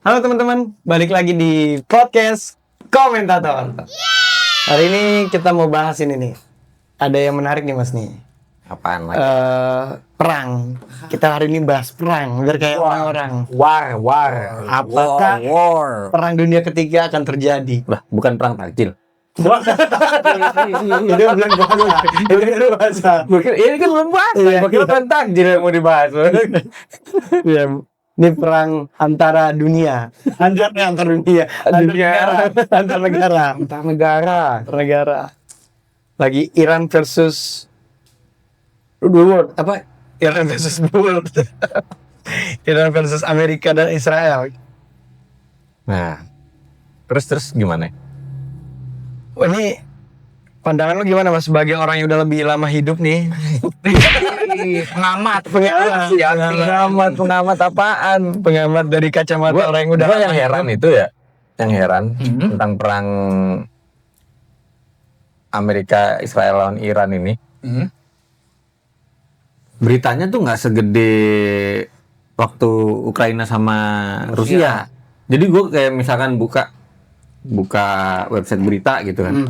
Halo teman-teman, balik lagi di podcast Komentator. Hari ini kita mau bahas ini nih. Ada yang menarik nih Mas nih. Apaan lagi? Perang. Kita hari ini bahas perang, biar kayak orang-orang. War. Apakah War. perang dunia ketiga akan terjadi? Lah, bukan perang takjil. Itu belum bahas. Itu bahasa. Ini kan belum bahas. Iya. Gue kira perang takjil yang mau dibahas. Iya. Ini perang antara dunia, antar dunia, antar negara. Antar negara. Lagi Iran versus world apa? Iran versus world. Iran versus Amerika dan Israel. Nah, terus gimana? Wah, ini pandangan lo gimana Mas sebagai orang yang udah lebih lama hidup nih? Pengamat apaan? Pengamat dari kacamata orang yang udah Gua lama yang heran hidup. itu ya, tentang perang Amerika Israel lawan Iran ini. Beritanya tuh nggak segede waktu Ukraina sama Rusia. Jadi gue kayak misalkan buka website berita gitu kan.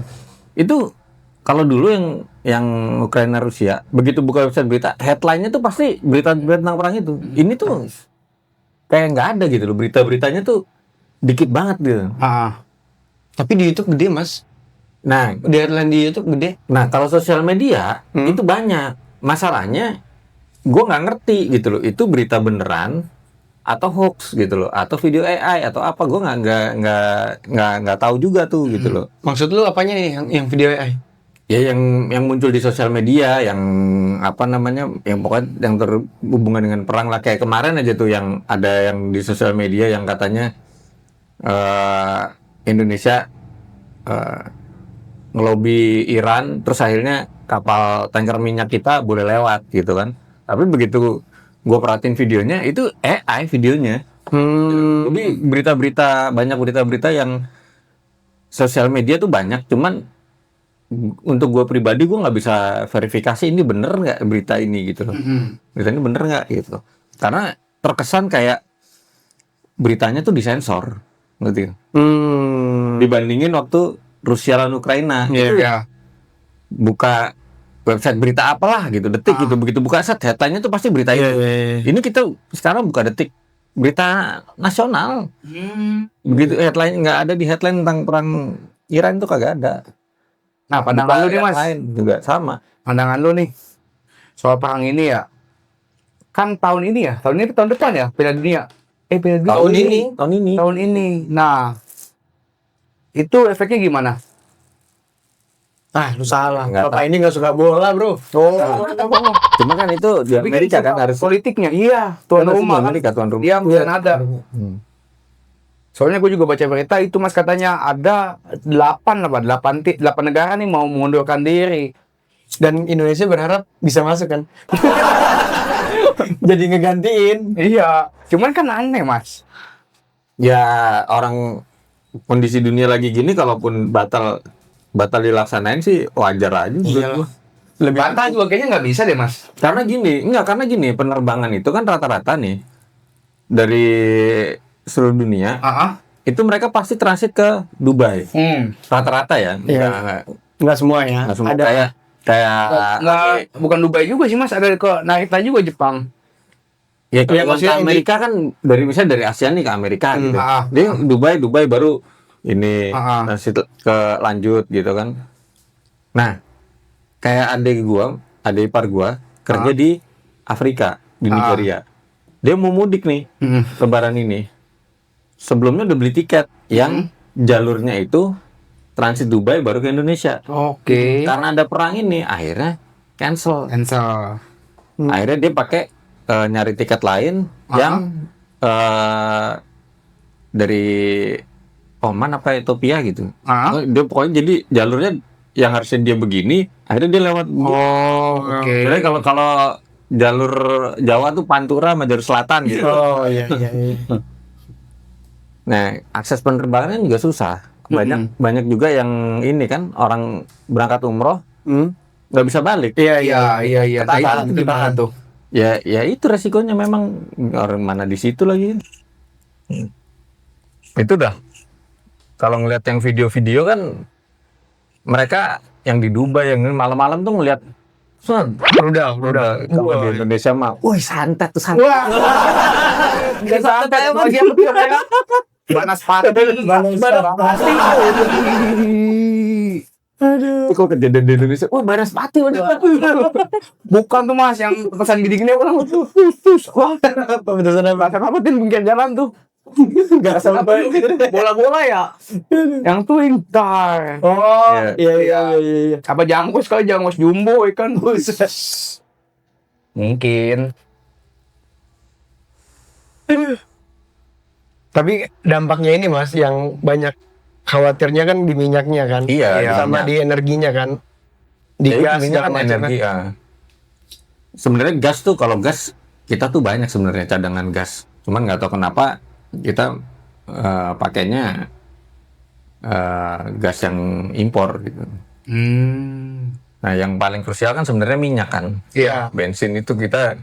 Itu kalau dulu yang Ukraina Rusia, begitu buka website berita, headline-nya tuh pasti berita tentang perang itu. Ini tuh kayak nggak ada gitu loh, berita-beritanya tuh dikit banget gitu. Tapi di YouTube gede Mas. Nah, Di headline di YouTube gede. kalau sosial media itu banyak. Masalahnya gue nggak ngerti gitu loh, itu berita beneran atau hoax gitu loh, atau video AI atau apa, gue nggak tahu juga tuh gitu loh. Maksud lu apanya nih yang video AI? Ya yang muncul di sosial media, yang apa namanya, yang pokoknya yang terhubungan dengan perang lah. Kayak kemarin aja tuh yang ada yang di sosial media yang katanya Indonesia ngelobi Iran, terus akhirnya kapal tanker minyak kita boleh lewat gitu kan. Tapi begitu gue perhatiin videonya, itu AI videonya. Jadi banyak berita-berita yang sosial media tuh banyak, cuman untuk gue pribadi gue nggak bisa verifikasi ini bener nggak berita ini gitu loh. Berita ini bener nggak gitu, karena terkesan kayak beritanya tuh disensor gitu. Dibandingin waktu Rusia lawan Ukraina, itu buka website berita apalah gitu, Detik gitu, begitu buka set headline-nya tuh pasti berita itu. Ini kita sekarang buka Detik, berita nasional. Begitu headline, nggak ada di headline tentang perang Iran itu kagak ada. Nah, pandangan lu nih Mas, Lain juga sama. pandangan lu nih soal perang ini ya. Kan tahun ini tahun depan ya, Piala Dunia. Piala Dunia tahun ini. Nah, itu efeknya gimana? Lu salah. Nggak Bapak ini nggak suka bola bro. Cuma kan itu di Amerika kan harus politiknya, tuan rumah kan. Amerika tuan rumah. Dia mungkin ada. Soalnya gue juga baca berita itu Mas, katanya ada 8 negara nih mau mengundurkan diri. Dan Indonesia berharap bisa masuk kan. Jadi ngegantiin. Iya, cuman kan aneh Mas. Ya orang kondisi dunia lagi gini, kalaupun batal dilaksanain sih wajar aja menurut gua. Lebih bantah juga kayaknya nggak bisa deh Mas. Karena gini, penerbangan itu kan rata-rata nih dari seluruh dunia, itu mereka pasti transit ke Dubai. Rata-rata ya. Iya. Nggak semua ya. Nggak semua, Ada kayak Bukan Dubai juga sih Mas, ada ke Narita juga Jepang. ya kalau maksudnya ke Amerika kan misalnya dari Asia nih ke Amerika gitu. Ah. Dia Dubai baru ini transit ke lanjut gitu kan. Nah, kayak adik ipar gua kerja di Afrika, di Nigeria. Dia mau mudik nih Lebaran ini. Sebelumnya udah beli tiket yang jalurnya itu transit Dubai baru ke Indonesia. Oke. Karena ada perang ini, akhirnya cancel. Akhirnya dia pakai nyari tiket lain yang dari Oman apa Ethiopia gitu. Dia pokoknya jadi jalurnya yang harusnya dia begini, akhirnya dia lewat. Oke. Jadi kalau jalur Jawa tuh Pantura sama jalur selatan gitu. iya. Nah, akses penerbangan juga susah. Banyak juga yang ini kan, orang berangkat umroh nggak bisa balik. Iya. Ketahan, Itu gimana ketahan. tuh? Ya itu resikonya, memang orang mana di situ lagi. Itu dah. Kalau ngeliat yang video-video kan mereka yang di Dubai yang malam-malam tuh ngeliat Udah. kalau di Indonesia mah, wih santet tuh santet. Gak santai lagi yang lebih mereka. Banas pati. Aduh. Kok kejadian di Indonesia? Wah, banas pati. Bukan tuh mas, yang pesan gini-gini orang tuh. Wah, Pemirsa apa pinggir jalan tuh. nggak sampai. Bola-bola ya. Yang tuh Intar. Oh, iya. Apa jangkus kali, jangkus jumbo ikan. Mungkin. Tapi dampaknya ini mas, yang banyak khawatirnya kan di minyaknya kan, Iya, sama minyak. di energinya kan, di Jadi gas minyak segala kan macam energi ya. Sebenarnya gas tuh, kalau gas kita tuh banyak sebenarnya cadangan gas. Cuman nggak tahu kenapa kita pakainya gas yang impor gitu. Nah, yang paling krusial kan sebenarnya minyak kan. Iya. Bensin itu kita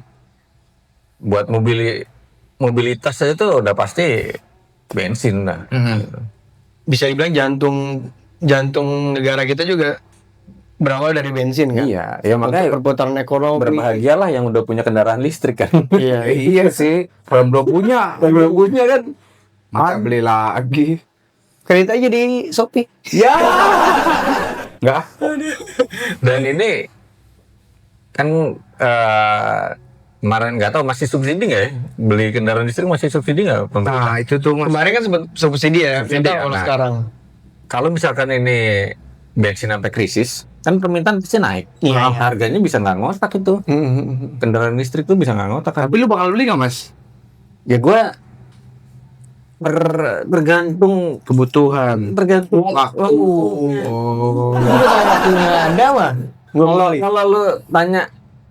buat mobilitas aja tuh udah pasti bensin lah. Bisa dibilang jantung negara kita juga berawal dari bensin kan. Iya, ya makanya Untuk perputaran ekonomi. berbahagialah yang udah punya kendaraan listrik kan. Iya. Iya sih, belum punya kan. Maka beli lagi. Kredit aja di Shopee. Ya. Enggak. Dan ini kan kemarin nggak tahu masih subsidi nggak ya, beli kendaraan listrik masih subsidi nggak pemerintah? Nah, itu tuh mas. Kemarin kan sempat subsidi ya. Subsidi Kita ya, kalau nah. sekarang. Kalau misalkan ini bensin sampai krisis, kan permintaan pasti naik. Iya. Harganya bisa nggak ngotak itu. Kendaraan listrik tuh bisa nggak ngotak kan? Tapi lu bakal beli nggak mas? Ya gue tergantung Oh. tergantung Waktunya ada mah. kalau lu tanya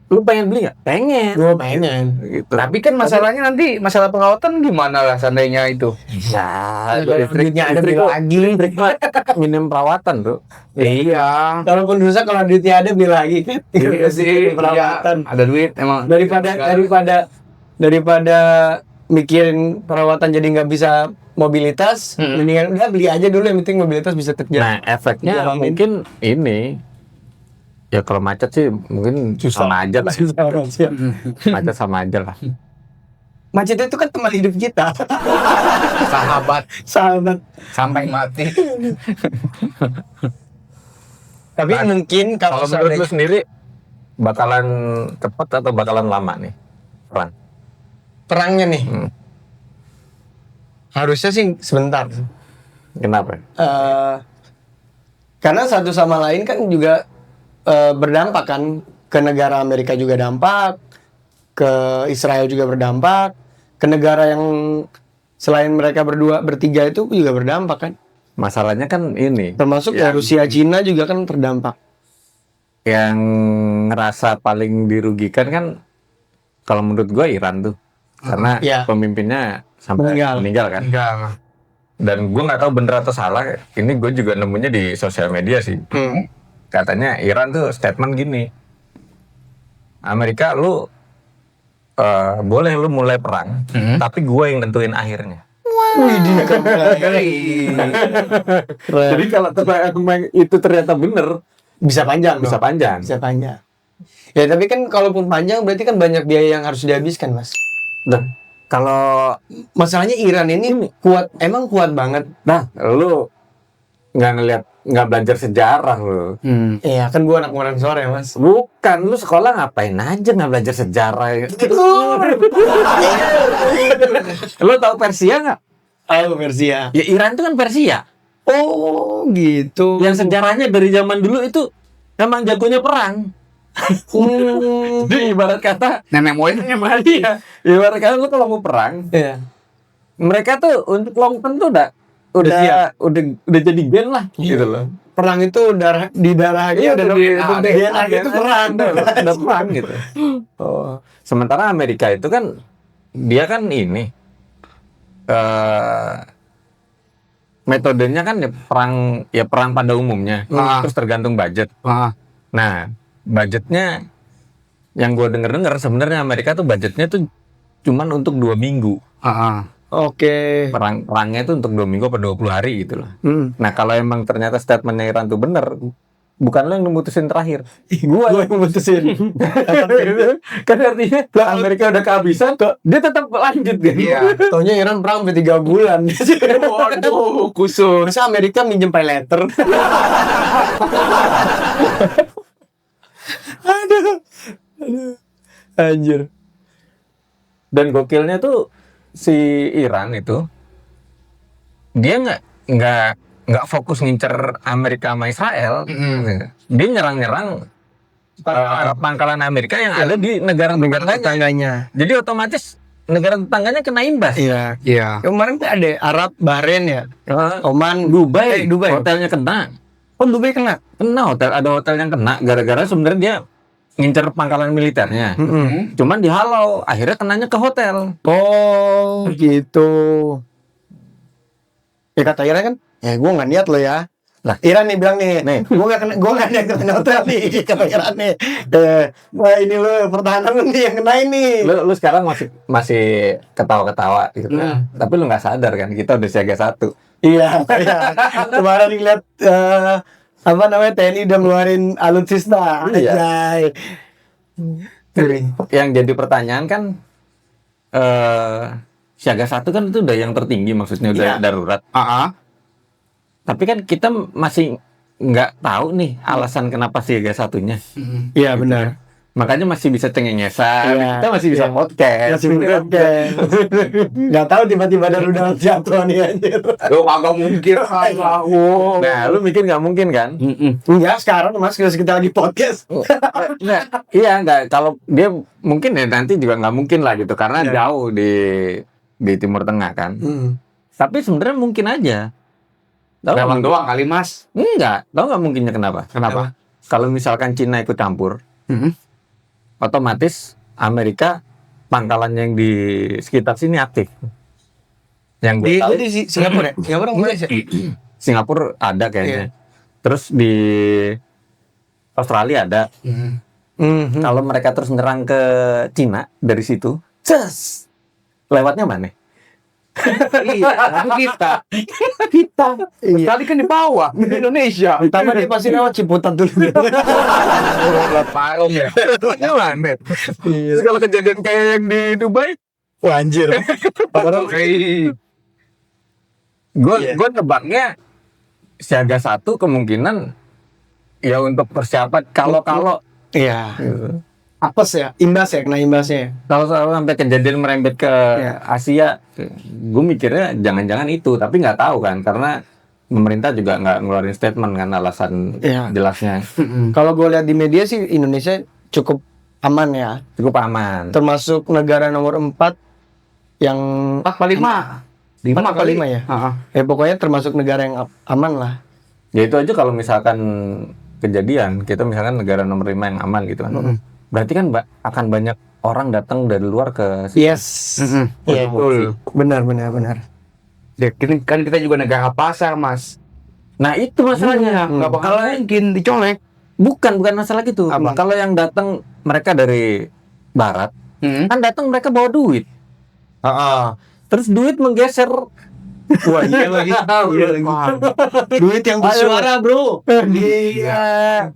lu pengen beli nggak? Pengen. Gue pengen. Gitu. Tapi kan masalahnya nanti masalah perawatan gimana lah seandainya itu. Ya, Duitnya ada beli lagi. minim perawatan tuh. Iya. Kalaupun rusak, kalau duitnya ada beli lagi kan. Iya sih. Perawatan. Iya, ada duit emang. Daripada mikirin perawatan jadi nggak bisa mobilitas, mendingan udah beli aja dulu, yang penting mobilitas bisa terjadi. Nah, efeknya Jalanin. mungkin ini ya kalau macet sih mungkin sama aja lah. Ya. Macet sama aja lah. Macet itu kan teman hidup kita. Sahabat Sahabat. sampai mati. Tapi mungkin Kalau menurut lu sendiri bakalan cepat atau bakalan lama nih perang? perangnya nih, harusnya sih sebentar. Kenapa? Karena satu sama lain kan juga berdampak kan, ke negara Amerika juga dampak, ke Israel juga berdampak, ke negara yang selain mereka bertiga itu juga berdampak kan. Masalahnya kan ini Termasuk ya Rusia, Cina juga kan terdampak. yang ngerasa paling dirugikan kan kalau menurut gua Iran tuh. Karena Iya. pemimpinnya sampai meninggal kan. Enggak. Dan gue nggak tahu bener atau salah. Ini gue juga nemunya di sosial media sih. Katanya Iran tuh statement gini. Amerika lu boleh lu mulai perang, tapi gue yang nentuin akhirnya. Wih, keren. Jadi kalau itu ternyata bener, Bisa panjang, bisa dong. panjang. Bisa panjang. Ya tapi kan kalaupun panjang berarti kan banyak biaya yang harus dihabiskan, Mas. Nah, kalau Masalahnya Iran ini kuat, emang kuat banget. lu nggak belajar sejarah lu. Iya, kan gua anak Moran Sore, Mas. Bukan, lu sekolah ngapain aja nggak belajar sejarah? Lu tahu Persia nggak? Ayo Persia. Ya Iran itu kan Persia. Oh, gitu. Yang sejarahnya dari zaman dulu itu memang jagonya perang. Jadi ibarat kata, Nenek moyangnya mana dia? ibarat kata lu kalau mau perang, Iya. mereka tuh untuk long term tuh udah jadi gen lah, gitu loh. Perang itu di darahnya udah DNA itu perang. Udah perang gitu. Oh. Sementara Amerika itu kan dia kan ini metodenya kan ya perang pada umumnya, terus tergantung budget. Nah, budgetnya yang gue denger sebenarnya Amerika tuh budgetnya tuh cuman untuk 2 minggu. Oke. Perangnya itu untuk 2 minggu atau 20 hari gitu loh. Nah kalau emang ternyata statementnya Iran tuh bener, bukan lo yang memutusin terakhir, Gua yang memutusin. kan artinya Amerika udah kehabisan, dia tetap lanjut kan? Iya. Taunya Iran perang sampai 3 bulan. Waduh, khusus. Masa Amerika minjem pay letter? Aduh. Anjir. Dan gokilnya tuh si Iran itu dia nggak fokus ngincer Amerika sama Israel. Dia nyerang pangkalan Amerika yang ada di negara-negara tetangganya. Jadi otomatis negara tetangganya kena imbas. Iya. Iya. Kemarin tuh ada Arab, Bahrain ya, Oman, Dubai, Dubai. hotelnya kena. Oh, Dubai kena. Ada hotel yang kena gara-gara sebenarnya dia ngincer pangkalan militernya. Cuman dihalau, akhirnya kenanya ke hotel. Oh, gitu. Ya kata Iran kan, ya gue nggak niat lo ya. Lah. Iran nih bilang nih, gue nggak niat kena hotel nih, kata Iran nih. Wah ini lo pertahanan lu nih yang kena ini. Lu sekarang masih ketawa-ketawa gitu. Tapi lu nggak sadar kan, kita udah siaga 1. Iya. Kemarin ngeliat apa namanya TNI udah ngeluarin alutsista. Iya. Yang jadi pertanyaan kan siaga 1 kan itu udah yang tertinggi, maksudnya udah darurat. Tapi kan kita masih nggak tahu nih alasan kenapa siaga 1-nya. Iya benar. Makanya masih bisa cengengesan, kita masih bisa podcast. Nggak tahu tiba-tiba ada rudal jatuh nih anjir. Lu kagak mungkin. Nah, lu mikir nggak mungkin kan? Enggak, sekarang Mas kita lagi podcast. Nggak. Kalau dia mungkin ya nanti juga nggak mungkin lah gitu, karena jauh di Timur Tengah kan. Tapi sebenarnya mungkin aja. Memang doang kali Mas. Enggak, tau nggak mungkinnya kenapa? Kenapa? Kalau misalkan Cina ikut campur, otomatis Amerika pangkalan yang di sekitar sini aktif. Yang gue tahu di Singapura ya? Singapura Malaysia? Singapura ada kayaknya. Terus di Australia ada. Kalau mereka terus nyerang ke Cina dari situ, lewatnya mana? Iya, kita. Tadi kan di bawah, di Indonesia. Pertama dia pasti lewat Ciputat dulu. Lewat Parung ya. Lewatnya mana? Terus kalau kejadian kayak yang di Dubai, Wah anjir. Gue nebaknya siaga 1 kemungkinan ya untuk persiapan kalau Iya. Apes ya, imbas ya, kena imbasnya. kalau sampai kejadian merembet ke Asia, gue mikirnya jangan-jangan itu, tapi nggak tahu kan, karena pemerintah juga nggak ngeluarin statement kan alasan jelasnya. Kalau gue lihat di media sih Indonesia cukup aman ya, Cukup aman. termasuk negara nomor 4 yang 4/5. 5 ya. Pokoknya termasuk negara yang aman lah. Ya itu aja kalau misalkan kejadian, kita misalkan negara nomor 5 yang aman gitu kan. Berarti kan akan banyak orang datang dari luar ke sini. Yes. Iya, betul. Benar. Ya, kan kita juga negara pasar, Mas. Nah itu masalahnya. Nggak bakal mungkin dicolek. Bukan masalah gitu. Kalau yang datang mereka dari barat, kan datang mereka bawa duit. Terus duit menggeser. Wah iya lagi. Duit yang bersuara bro. Iya.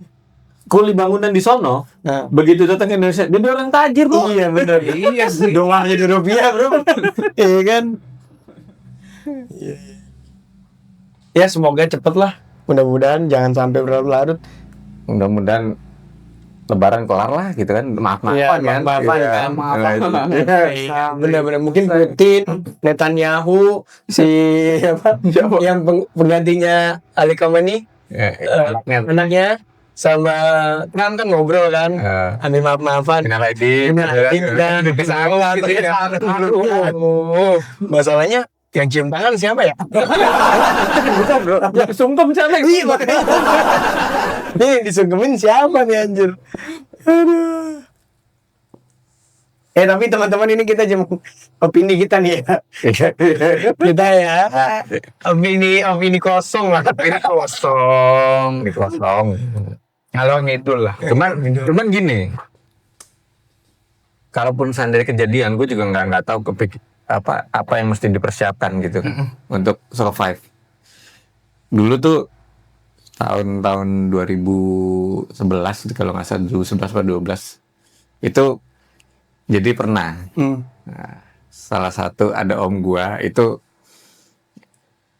Kuli bangunan di sono, begitu datang ke Indonesia, dia orang tajir bro. Iya benar. Iya sih. Dolar jadi rupiah bro. Iya kan. Ya semoga cepet lah. Mudah-mudahan jangan sampai berlarut-larut. Mudah-mudahan Lebaran kelar lah gitu kan, maaf-maafan kan. Benar-benar mungkin Putin, Netanyahu, si apa? Yang penggantinya Ali Khamenei, anaknya sama Trump kan ngobrol kan, ambil maaf-maafan. Masalahnya yang cium tangan siapa ya? Bukan bro, yang sungkem siapa? Iya makanya. Ini yang disungkemin siapa nih anjir? Aduh. Tapi teman-teman ini kita cuma opini kita nih ya. Kita ya. Opini kosong lah. Ini kosong. Kalau ngidul lah. Cuman gini. Kalaupun seandainya kejadian, gue juga nggak tahu apa yang mesti dipersiapkan gitu kan untuk survive. Dulu tuh tahun 2011 itu kalau nggak salah 2011 atau 12 itu jadi pernah salah satu ada om gua itu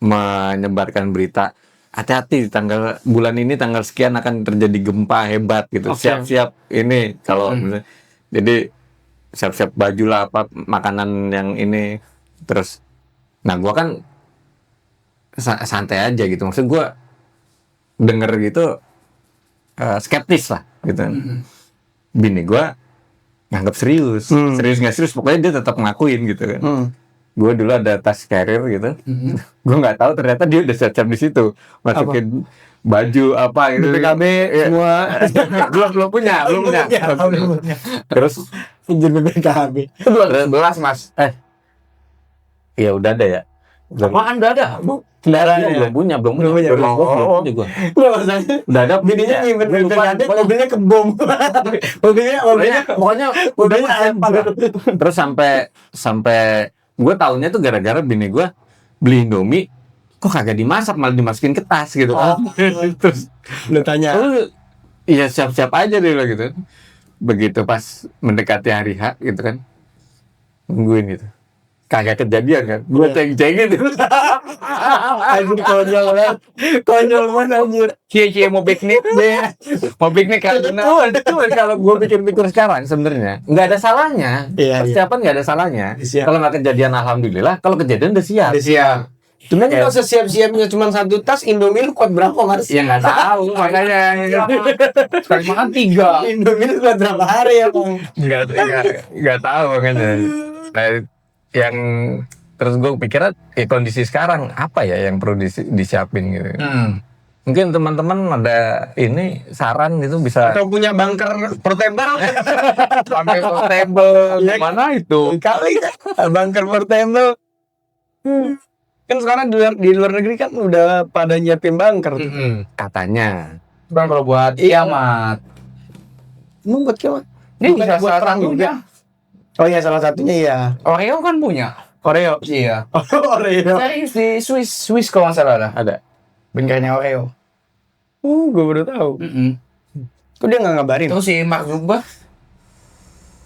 menyebarkan berita hati-hati bulan ini tanggal sekian akan terjadi gempa hebat gitu. Siap-siap ini kalau misalnya, jadi siap-siap baju lah apa makanan yang ini terus. Nah gua kan santai aja gitu. Maksud gua denger gitu skeptis lah gitu. Bini gua nganggap serius nggak serius pokoknya dia tetap ngakuin gitu kan. Gue dulu ada tas carrier gitu, gue nggak tahu ternyata dia udah siap-siap di situ masukin baju apa gitu. BPKB semua belum punya. Terus pinjam BPKB. 11 mas. Ya udah ada ya. Apaan udah ada? Kendaraannya Belum punya. Belum punya gue. Nggak masalahnya. Udah ada. Bininya nyimpen BPKB, mobilnya kebom. Pokoknya terus sampai gue taunya tuh gara-gara bini gue beli Indomie kok kagak dimasak malah dimasukin ke tas gitu. Terus lu tanya, iya siap-siap aja deh lo gitu. Begitu pas mendekati hari H gitu kan, nungguin gitu, kagak kejadian kan, gue ceng-cengin gitu. anjir konyol banget anjir. Cie mau piknik deh. Mau piknik karena Kalau gue pikir-pikir sekarang sebenarnya nggak ada salahnya. Persiapan nggak ada salahnya. Kalau nggak kejadian alhamdulillah, kalau kejadian udah siap. Cuman kalau sesiap-siapnya cuma satu tas Indomie lu kuat berapa Mas? Ya nggak tahu makanya. sekali makan 3. Indomie lu kuat berapa hari ya Bang? Nggak tahu makanya. Nah, yang terus gue pikirnya kondisi sekarang apa ya yang perlu disiapin gitu. Mungkin teman-teman ada ini saran gitu bisa. Atau punya bunker portable? Sampai portable gimana itu? Kali bunker portable. Kan sekarang di luar negeri kan udah pada nyiapin bunker tuh. Katanya. Bukan kalau buat kiamat. Emang buat kiamat? Ini Bukan bisa buat salah perang satunya. Oh iya salah satunya ya. Oreo kan punya. Oreo. Iya. Oreo. Serius di Swiss kalau nggak salah Ada. bunkernya Oreo. Gue baru tahu. Kok dia nggak ngabarin? Terus si Mark Zuckerberg.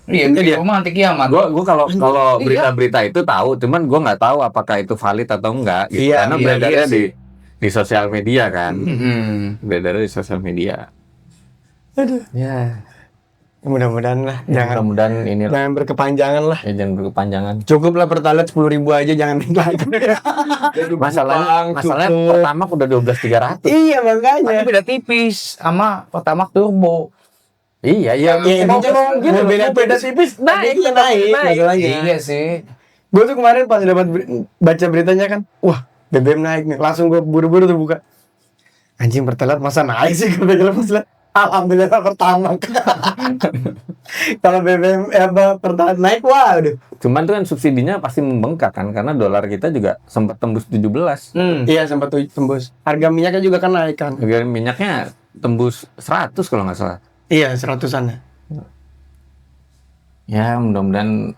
Iya, Itu dia. dia rumah anti kiamat. Gue kalau berita-berita itu tahu, cuman gue nggak tahu apakah itu valid atau enggak. Gitu. Iya, Karena iya, beredarnya iya di sosial media kan. Beredarnya di sosial media. Aduh. Ya. Mudah-mudahan lah. Mudah-mudahan ini Jangan berkepanjangan lah. ya, jangan berkepanjangan. Cukup lah Pertalite 10.000 aja, jangan naik lagi. Masalahnya pertama udah 12.300. Iya makanya. Tapi beda tipis sama Pertamax Turbo. Iya. Beda tipis naik. Masalahnya. Iya sih. Gue tuh kemarin pas baca beritanya kan, wah BBM naik nih. Langsung gue buru-buru tuh buka. Anjing Pertalite masa naik sih? Gue pikir pas liat. Alhamdulillah pertama. Kalau BBM Pertalite naik, waduh. Cuman tuh kan subsidinya pasti membengkak kan karena dolar kita juga sempat tembus 17. Iya sempat tembus. Harga minyaknya juga kan naik kan. Harga minyaknya tembus 100 kalau nggak salah. Iya 100-an. Ya mudah-mudahan.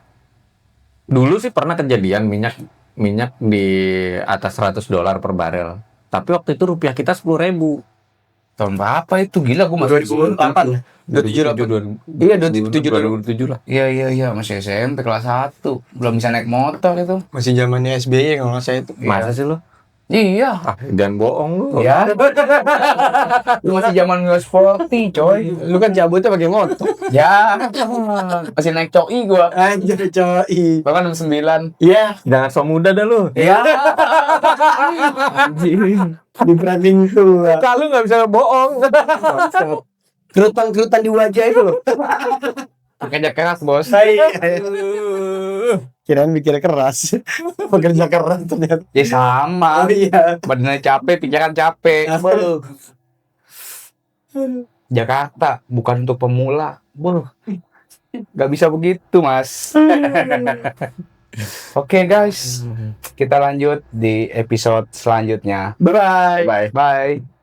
Dulu sih pernah kejadian minyak di atas $100 per barel. Tapi waktu itu rupiah kita 10.000. Tahun berapa itu? Gila gue masih 2008. 2007. Iya 2007 lah. Iya masih SMP kelas 1. Belum bisa naik motor itu. Masih zamannya SBY kalau nggak salah itu. Masa sih lo? Iya. Jangan bohong lu. Ya. Lu masih zaman sporty, coy. Lu kan cabutnya pakai motor. Ya. Masih naik COI gua. Anjir coy. Bahkan 69. Iya. Jangan so muda dah lu. Ya. Di branding tuh. Kalau nggak bisa bohong. Kerutan di wajah itu loh. Kerja keras, Bos. Kirain mikirnya keras. Pekerja keras ternyata. Ya sama. Oh iya. Badannya capek, pikiran capek. Jakarta bukan untuk pemula. Gak bisa begitu, Mas. Oke, guys. Kita lanjut di episode selanjutnya. Bye. Bye.